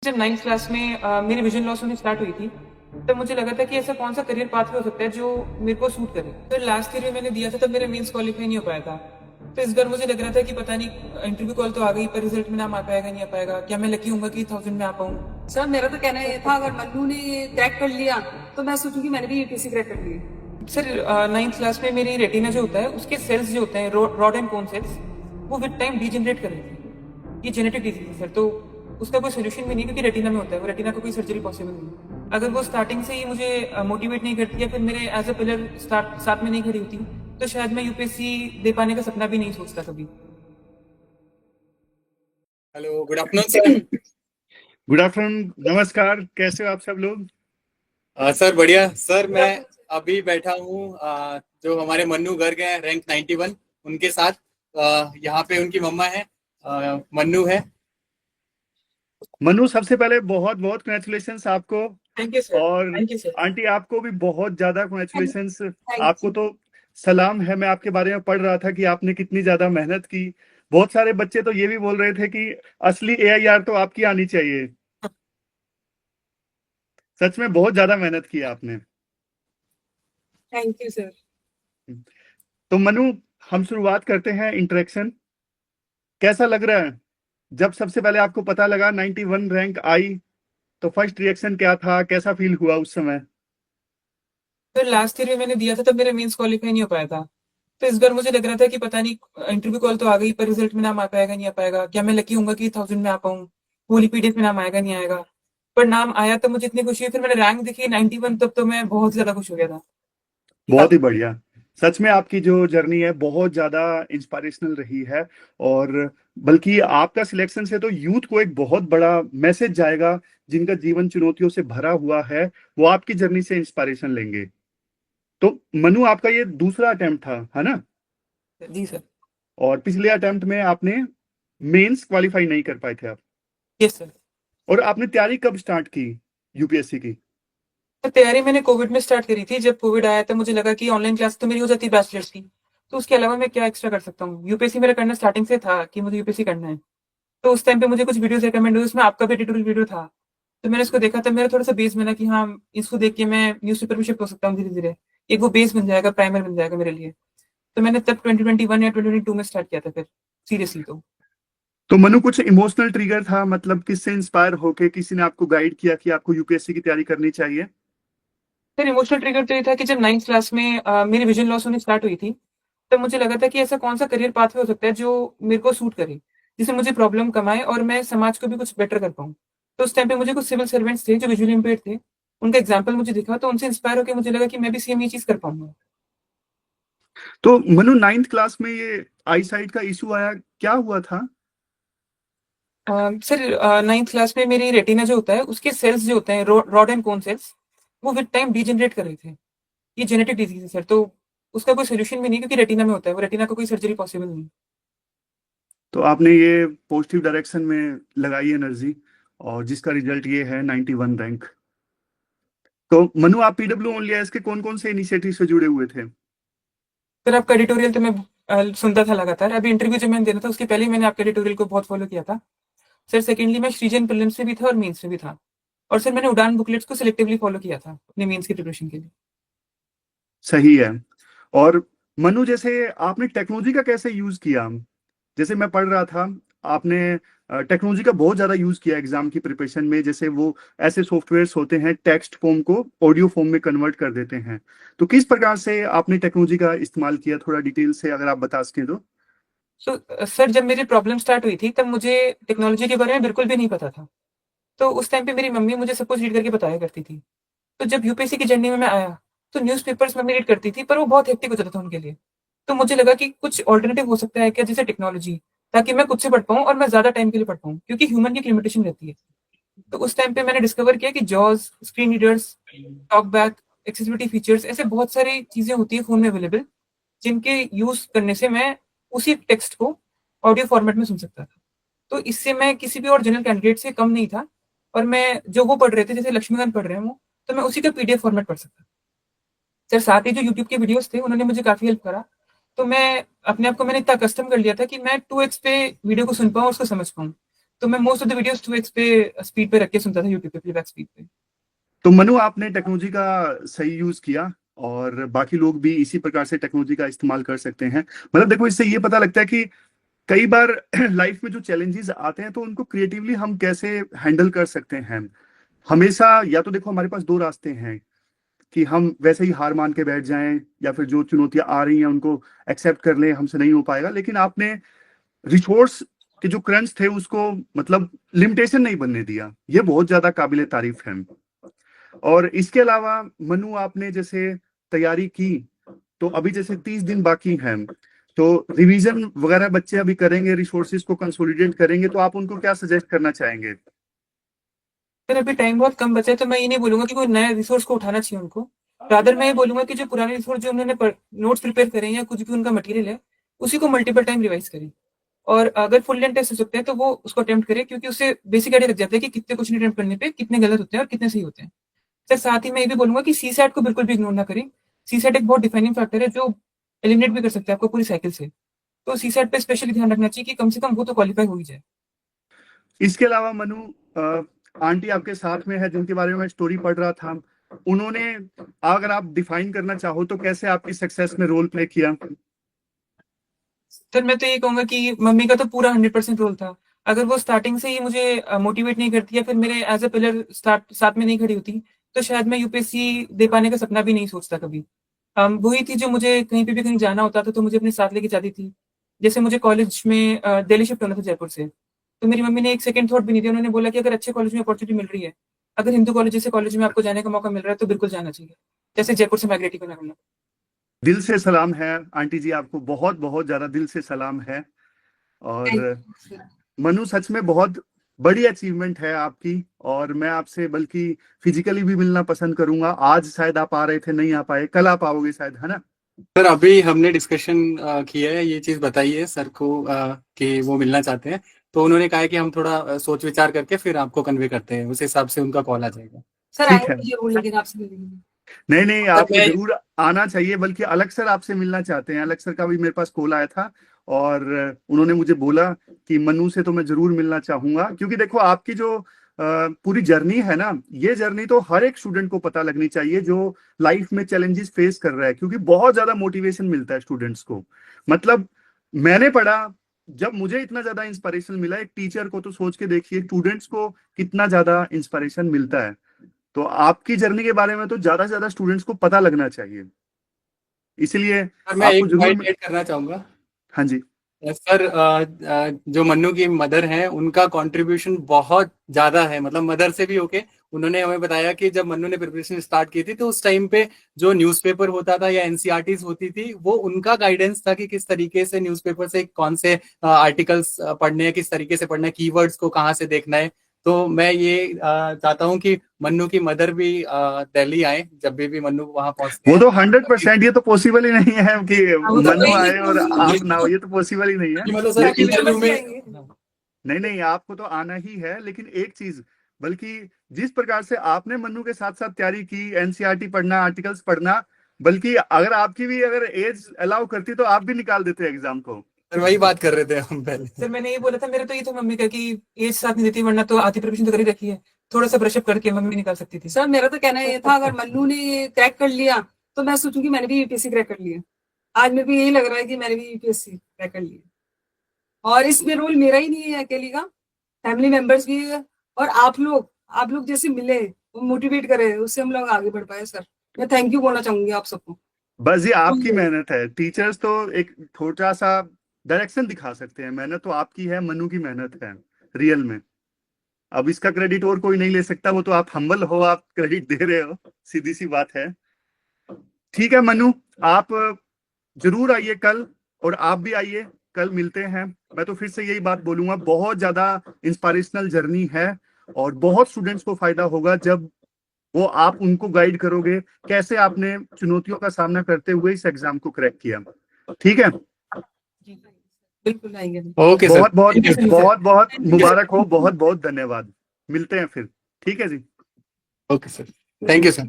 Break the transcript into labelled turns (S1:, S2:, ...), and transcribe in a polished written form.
S1: जब 9th class में मेरी विजन लॉस होनी स्टार्ट हुई थी, तब मुझे लगा था कि ऐसा कौन सा करियर पाथवे हो सकता है जो मेरे को सूट करे। फिर लास्ट ईयर में मैंने दिया था, तब मेरा मेंस क्वालिफाई नहीं हो पाया था। तो इस बार मुझे लग रहा था कि पता नहीं, इंटरव्यू कॉल तो आ गई, पर रिजल्ट में नाम आ पाएगा नहीं आ पाएगा, क्या मैं लकी हूँ कि 1000 में आ पाऊँ।
S2: सर मेरा तो कहना ये था, अगर मन्नू ने क्रैक कर लिया तो मैं सोचूंगी मैंने भी यूपीएससी क्रैक कर ली।
S1: सर 9th क्लास में मेरी रेटिना जो होता है, उसके सेल्स जो होते हैं, रॉड एंड कोन सेल्स, वो विद टाइम डीजनरेट कर रहे थे। ये जेनेटिक डिजीज है सर, तो उसका कोई सोल्यूशन भी नहीं, क्योंकि रेटिना में होता है, वो रेटिना को कोई सर्जरी पॉसिबल नहीं। अगर वो स्टार्टिंग से ही मुझे मोटिवेट नहीं करती, या फिर मेरे एज अ पिलर स्टार्ट साथ में नहीं खड़ी होती, तो शायद मैं यूपीएससी दे पाने का सपना भी नहीं सोचता कभी।
S3: Hello, good afternoon sir.
S4: Good afternoon, नमस्कार। कैसे हो आप सब लोग?
S3: सर बढ़िया सर। मैं अभी बैठा हूँ जो हमारे मन्नू घर गए रैंक 91 उनके साथ। यहाँ पे उनकी मम्मा है, मन्नू है।
S4: मनु, सबसे पहले बहुत बहुत कॉन्ग्रेचुलेशंस आपको।
S1: Thank you sir.
S4: और
S1: थैंक यू सर।
S4: आंटी, आपको भी बहुत ज्यादा कॉन्ग्रेचुलेशंस।
S2: Thank
S4: आपको
S2: you.
S4: तो सलाम है। मैं आपके बारे में पढ़ रहा था कि आपने कितनी ज्यादा मेहनत की। बहुत सारे बच्चे तो ये भी बोल रहे थे कि असली एआईआर तो आपकी आनी चाहिए। सच में बहुत ज्यादा मेहनत की आपने।
S2: Thank you sir.
S4: तो मनु, हम शुरुआत करते हैं इंटरेक्शन। कैसा लग रहा है जब सबसे पहले आपको पता लगा 91 रैंक आई? तो फर्स्ट रिएक्शन क्या था, कैसा फील हुआ उस समय?
S1: फिर लास्ट ईयर में मैंने दिया था, तब मेरा मेंस क्वालिफाई नहीं हो पाया था। तो इस बार मुझे लग रहा था कि पता नहीं, इंटरव्यू कॉल तो आ गई, पर रिजल्ट में नाम आ पाएगा नहीं आ पाएगा, क्या मैं लकी हूँ कि 1000 में आ पाऊँ, होली पीडीएफ में नाम आएगा नहीं आएगा। पर नाम आया तो मुझे इतनी खुशी हुई, फिर मैंने रैंक देखी 91, तब तो मैं बहुत ज्यादा खुश हो गया था।
S4: बहुत ही बढ़िया। सच में आपकी जो जर्नी है बहुत ज्यादा इंस्पिरेशनल रही है। और बल्कि आपका सिलेक्शन से तो यूथ को एक बहुत बड़ा मैसेज जाएगा। जिनका जीवन चुनौतियों से भरा हुआ है, वो आपकी जर्नी से इंस्पिरेशन लेंगे। तो मनु, आपका ये दूसरा अटेम्प्ट था, है ना?
S1: जी सर।
S4: और पिछले अटेम्प्ट में आपने मेंस क्वालिफाई नहीं कर पाए थे आप।
S1: Yes sir.
S4: और आपने तैयारी कब स्टार्ट की यूपीएससी की?
S1: तो तैयारी मैंने कोविड में स्टार्ट करी थी। जब कोविड आया, तो मुझे लगा कि ऑनलाइन क्लास तो मेरी हो जाती है बैचलर्स की, तो उसके अलावा मैं क्या एक्स्ट्रा कर सकता हूँ। यूपीएससी मेरा करना स्टार्टिंग से था कि मुझे यूपीएससी करना है। तो उस टाइम पे मुझे कुछ वीडियोस रिकमेंड हुए, उसमें आपका भी ट्यूटोरियल वीडियो था। तो मैंने उसको देखा, तब मेरा थोड़ा सा बेस बना कि हाँ, इसको देख के मैं न्यूज़पेपर में शिफ्ट हो सकता हूँ धीरे धीरे। एक वो बेस बन जाएगा, प्राइमर बन जाएगा मेरे लिए। तो मैंने तब 2021 या 2022 में स्टार्ट किया था फिर सीरियसली।
S4: तो मनु, कुछ इमोशनल ट्रिगर था? मतलब किससे इंस्पायर होके किसी ने आपको गाइड किया कि आपको यूपीएससी की तैयारी करनी चाहिए?
S1: फिर इमोशनल ट्रिगर तो ये था कि जब 9th क्लास में मेरी विजन लॉस होनी स्टार्ट हुई थी, तब मुझे लगा था कि ऐसा कौन सा करियर पाथवे हो सकता है जो मेरे को सूट करे, जिससे मुझे प्रॉब्लम कम आए और मैं समाज को भी कुछ बेटर कर पाऊँ। तो उस टाइम पे मुझे कुछ सिविल सर्वेंट्स थे जो विजुअली इम्पेयर्ड थे, उनका एग्जाम्पल मुझे दिखा, तो उनसे इंस्पायर होकर मुझे लगा कि मैं भी सेम ये चीज कर पाऊंगा।
S4: तो मनु, 9th क्लास में ये आई साइट का इशू आया, क्या हुआ था?
S1: सर 9th क्लास में मेरी रेटिना जो होता है, उसके सेल्स जो होते हैं, रॉड एंड कोन सेल्स, वो विद टाइम डीजनरेट कर रहे थे। ये जेनेटिक डिजीज है सर, तो उसका कोई सोल्यूशन भी नहीं, क्योंकि रेटिना में होता है, वो रेटिना को कोई सर्जरी पॉसिबल नहीं।
S4: तो आपने ये पॉजिटिव डायरेक्शन में लगाई एनर्जी, और जिसका रिजल्ट ये है 91 रैंक। तो मनु, आप पीडब्ल्यू ओनली एस के कौन कौन से इनिशिएटिव से जुड़े हुए थे?
S1: सर आपका एडिटोरियल तो मैं सुनता था लगातार। अभी इंटरव्यू जब मैंने देना था, उसके पहले ही मैंने आपके एडिटोरियल को बहुत फॉलो किया था। सर सेकेंडली मैं सृजन प्रीलिम्स में भी था और मेंस में भी था। और सर मैंने उड़ान बुकलेट्स को सिलेक्टिवली फॉलो किया था अपने मेंस की प्रिपरेशन के लिए।
S4: सही है। और मनु, जैसे आपने टेक्नोलॉजी का कैसे यूज किया? जैसे मैं पढ़ रहा था, आपने टेक्नोलॉजी का बहुत ज्यादा यूज किया एग्जाम की प्रिपरेशन में। जैसे वो ऐसे सॉफ्टवेयर्स होते हैं, टेक्स्ट फॉर्म को ऑडियो फॉर्म में कन्वर्ट कर देते हैं। तो किस प्रकार से आपने टेक्नोलॉजी का इस्तेमाल किया, थोड़ा डिटेल से अगर आप बता सकें तो।
S1: तो सर जब मेरी प्रॉब्लम स्टार्ट हुई थी, तब मुझे टेक्नोलॉजी के बारे में बिल्कुल भी नहीं पता था। तो उस टाइम पे मेरी मम्मी मुझे सब कुछ रीड करके बताया करती थी। तो जब यूपीएससी की जर्नी में मैं आया, तो न्यूज़पेपर्स मम्मी रीड करती थी, पर वो बहुत हेक्टिक हो जाता था उनके लिए। तो मुझे लगा कि कुछ ऑल्टरनेटिव हो सकता है क्या, जैसे टेक्नोलॉजी, ताकि मैं खुद से पढ़ पाऊँ और मैं ज्यादा टाइम के लिए पढ़ पाऊँ, क्योंकि ह्यूमन की एक लिमिटेशन रहती है। तो उस टाइम पे मैंने डिस्कवर किया कि jaws, screen readers, talk back, accessibility features, ऐसे बहुत सारी चीजें होती है फोन में अवेलेबल, जिनके यूज करने से मैं उसी टेक्स्ट को ऑडियो फॉर्मेट में सुन सकता था। तो इससे मैं किसी भी और जनरल कैंडिडेट से कम नहीं था। और मैं जो वो पढ़ रहे थे, जैसे लक्ष्मीकांत पढ़ रहे हैं वो, तो मैं उसी का पीडीएफ फॉर्मेट पढ़ सकता था। सर साथ ही जो यूट्यूब के वीडियोस थे, उन्होंने मुझे काफी हेल्प करा। तो मैं अपने आप को मैंने इतना कस्टम कर लिया था कि मैं 2x पे वीडियो को सुन पाऊँ, उसको समझ पाऊँ। तो मैं most of the videos 2x पे स्पीड पे रख के सुनता था यूट्यूब पे, प्लेबैक स्पीड पे।
S4: तो मनु, आपने टेक्नोलॉजी का सही यूज किया और बाकी लोग भी इसी प्रकार से टेक्नोलॉजी का इस्तेमाल कर सकते हैं। मतलब देखो, इससे ये पता लगता है कि कई बार लाइफ में जो चैलेंजेस आते हैं तो उनको क्रिएटिवली हम कैसे हैंडल कर सकते हैं। हमेशा या तो देखो, हमारे पास दो रास्ते हैं कि हम वैसे ही हार मान के बैठ जाएं या फिर जो चुनौतियां आ रही हैं उनको एक्सेप्ट कर लें, हमसे नहीं हो पाएगा। लेकिन आपने रिसोर्स के जो क्रंच थे उसको मतलब लिमिटेशन नहीं बनने दिया, ये बहुत ज्यादा काबिले तारीफ है। और इसके अलावा मनु, आपने जैसे तैयारी की तो अभी जैसे 30 दिन बाकी हैं, तो रिवीजन वगैरह बच्चे अभी करेंगे, रिसोर्सेज को कंसोलिडेट करेंगे, तो आप उनको क्या सजेस्ट करना चाहेंगे?
S1: फिर अभी टाइम बहुत कम बचा है, तो मैं ये नहीं बोलूंगा कि कोई नए रिसोर्स को उठाना चाहिए उनको। रादर मैं ये बोलूंगा कि जो पुराने रिसोर्स जो उन्होंने नोट्स प्रिपेयर करे हैं या कुछ भी उनका मटेरियल है, उसी को मल्टीपल टाइम रिवाइज करें। और अगर फुल लेंथ टेस्ट हो सकते हैं तो वो उसको अटेम्प्ट करें, क्योंकि उससे बेसिक आइडिया लग जाता है कि कितने क्वेश्चन अटेम्प्ट करने पे कितने गलत होते हैं और कितने सही होते हैं। सर साथ ही मैं ये भी बोलूंगा कि सीसैट को बिल्कुल भी इग्नोर ना करें। सीसैट एक बहुत डिफाइनिंग फैक्टर है जो एलिमिनेट भी कर सकता है आपको पूरी साइकिल से। तो सीसैट पे स्पेशली ध्यान रखना चाहिए कि कम से कम वो तो क्वालिफाई हो ही जाए।
S4: इसके अलावा मनु, आंटी आपके साथ में है जिनके बारे में मैं स्टोरी पढ़ रहा था, उन्होंने, अगर आप डिफाइन करना चाहो तो कैसे आपकी सक्सेस में रोल प्ले किया?
S1: सर मैं तो ये कहूंगा कि मम्मी का तो पूरा 100% रोल था। अगर वो स्टार्टिंग से ही मुझे मोटिवेट नहीं करती या फिर मेरे एज अ पिलर साथ में नहीं खड़ी होती, तो शायद मैं यूपीएससी दे पाने का सपना भी नहीं सोचता कभी। वही थी जो मुझे कहीं पे भी कहीं जाना होता था तो मुझे अपने साथ लेके जाती थी। जैसे मुझे कॉलेज में दिल्ली शिफ्ट होना था जयपुर से, तो मेरी मम्मी ने एक सेकंड थॉट भी नहीं दिया। उन्होंने बोला कि अगर अच्छे कॉलेज में अपॉर्चुनिटी मिल रही है, अगर हिंदू कॉलेज जैसे कॉलेज में आपको जाने का मौका मिल रहा है तो बिल्कुल जाना चाहिए। जैसे जयपुर से माइग्रेट ही करना हमने।
S4: दिल से सलाम है आंटी जी, आपको बहुत बहुत ज्यादा दिल से सलाम है। और मनु, सच में बहुत बड़ी अचीवमेंट है आपकी, और मैं आपसे बल्कि फिजिकली भी मिलना पसंद करूंगा। आज शायद आप आ रहे थे, नहीं आ पाए, कल आप आओगे शायद, है ना?
S3: सर अभी हमने डिस्कशन किया है, ये चीज बताई है सर को कि वो मिलना चाहते हैं, तो उन्होंने कहा है कि हम थोड़ा सोच विचार करके फिर आपको कन्वे करते हैं, उस हिसाब से उनका कॉल आ जाएगा।
S2: सर
S4: ठीक है।
S2: आएंगे जरूर, लेकिन आपसे मिलेंगे।
S4: नहीं नहीं,
S3: सर
S4: आपको
S3: मैं
S4: जरूर आना चाहिए, बल्कि अलग सर आपसे मिलना चाहते हैं। अलग सर का भी मेरे पास कॉल आया था और उन्होंने मुझे बोला कि मनु से तो मैं जरूर मिलना चाहूंगा, क्योंकि देखो आपकी जो पूरी जर्नी है ना, ये जर्नी तो हर एक स्टूडेंट को पता लगनी चाहिए जो लाइफ में चैलेंजेस फेस कर रहा है, क्योंकि बहुत ज्यादा मोटिवेशन मिलता है स्टूडेंट्स को। मतलब मैंने पढ़ा, जब मुझे इतना ज्यादा इंस्पिरेशन मिला एक टीचर को, तो सोच के देखिए स्टूडेंट्स को कितना ज्यादा इंस्पिरेशन मिलता है। तो आपकी जर्नी के बारे में तो ज्यादा से ज्यादा स्टूडेंट्स को पता लगना चाहिए, इसलिए
S3: सर मैं
S4: आपको
S3: एक
S4: जरूर।
S3: पॉइंट ऐड करना चाहूंगा।
S4: हाँ जी।
S3: सर जो मन्नू की मदर हैं उनका कंट्रीब्यूशन बहुत ज्यादा है, मतलब मदर से भी होके उन्होंने हमें बताया कि जब मन्नू ने प्रिपरेशन स्टार्ट की थी तो उस टाइम पे जो न्यूज़पेपर होता था या एनसीईआरटीज होती थी, वो उनका गाइडेंस था कि किस तरीके से न्यूज़पेपर से कौन से आर्टिकल्स पढ़ने हैं, किस तरीके से पढ़ना है, कीवर्ड्स को कहाँ से देखना है। तो मैं ये चाहता हूँ कि मन्नू की मदर भी दिल्ली आए जब भी मन्नू वहां पहुंचते
S4: वो
S3: हैं।
S4: तो 100%, ये तो पॉसिबल ही नहीं है कि
S2: वो तो
S4: मनु
S2: कहीं
S4: आए और
S2: नहीं
S4: आप ना हो, ये तो पॉसिबल ही नहीं है।
S3: मतलब सर
S2: फैमिली
S3: इंटरव्यू
S2: मेंबर्स भी
S3: में
S2: आएंगे।
S4: नहीं नहीं, आपको तो आना ही है, लेकिन एक चीज, बल्कि जिस प्रकार से आपने मन्नू के साथ साथ तैयारी की, एनसीईआरटी पढ़ना, आर्टिकल्स पढ़ना, बल्कि अगर आपकी भी अगर एज अलाउ करती तो आप भी निकाल देते एग्जाम को।
S3: सर वही बात कर रहे थे हम पहले।
S1: सर मैंने ये बोला था, मेरे तो ये था मम्मी का कि एज साथ नहीं देती, वरना तो आधी प्रिपरेशन तो कर ही रखी है, थोड़ा सा ब्रशअप करके मम्मी निकाल सकती थी।
S2: सर मेरा तो कहना ये था, अगर मन्नू ने क्रैक कर लिया तो मैं सोचूंगी मैंने भी यूपीएससी क्रैक कर लिया। आज मेरे को यही लग रहा है कि मैंने भी यूपीएससी क्रैक कर लिया, और इसमें रोल मेरा ही नहीं है अकेली का, फैमिली मेंबर्स भी है। और आप लोग जैसे मिले, मोटिवेट करे, उससे हम लोग आगे बढ़ पाए। सर मैं थैंक यू बोलना चाहूंगी आप सबको।
S4: बस ये आपकी मेहनत है। टीचर्स तो एक छोटा सा डायरेक्शन दिखा सकते हैं, मेहनत तो आपकी है, मनु की मेहनत है रियल में। अब इसका क्रेडिट और कोई नहीं ले सकता, वो तो आप हम्बल हो, आप क्रेडिट दे रहे हो, सीधी सी बात है। ठीक है मनु, आप जरूर आइए कल, और आप भी आइए, कल मिलते हैं। मैं तो फिर से यही बात बोलूंगा, बहुत ज्यादा इंस्पिरेशनल जर्नी है और बहुत स्टूडेंट्स को फायदा होगा जब वो आप उनको गाइड करोगे कैसे आपने चुनौतियों का सामना करते हुए इस एग्जाम को क्रैक किया। ठीक है,
S2: बिल्कुल आएंगे।
S3: ओके सर,
S4: बहुत बहुत
S1: Thank you, sir.
S4: बहुत बहुत मुबारक हो, बहुत बहुत धन्यवाद। मिलते हैं फिर, ठीक है जी।
S3: Okay sir, thank you sir.